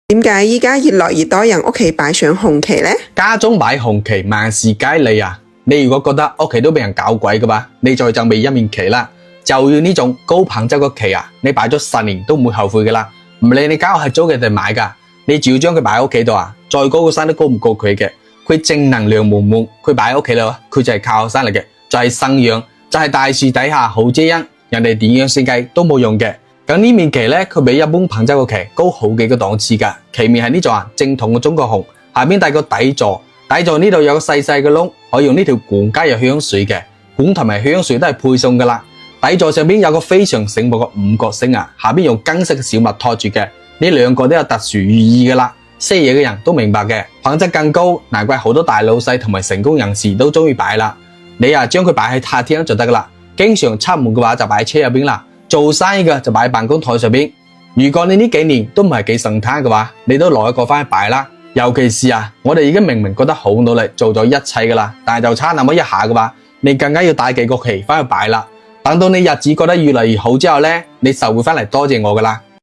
點解依家越來越多人屋企擺上紅旗呢？家中擺紅旗，萬事皆利啊！你如果覺得屋企都俾人搞鬼嘅話，你再準備一面旗啦，就要呢種高品質嘅旗啊！你擺咗10年都唔會後悔嘅啦，唔理你家係租嘅定買噶，你只要將佢擺喺屋企度啊，再高個山都高唔過佢嘅。佢正能量滿滿，佢擺喺屋企度，佢就係靠山嚟嘅，就係生養，就係大樹底下好遮陰，人哋點樣設計都冇用嘅。咁呢面旗咧，佢比一般品質嘅旗高好幾個檔次噶。旗面係呢種正統嘅中國紅，下邊帶個底座，底座呢度有個細細嘅窿，可以用呢條管加入香水嘅，管同埋香水都係配送噶啦。底座上邊有個非常醒目嘅5角星啊，下邊用金色嘅小物托住嘅，呢2個都有特殊寓意噶啦。識嘢嘅人都明白嘅，品質更高，難怪好多大老細同埋成功人士都中意擺啦。你啊將佢擺喺客廳就得噶啦，經常出門嘅話就擺喺車入邊啦。做生意嘅就擺喺辦公台上邊。如果你呢幾年都唔係幾順攤嘅話，你都攞一個翻去擺啦。尤其是我哋已經明明覺得好努力做咗一切噶啦，但係就差那麼一下嘅話，你更加要帶幾個旗翻去擺啦。等到你日子過得越嚟越好之後呢，你就會翻嚟多謝我噶啦。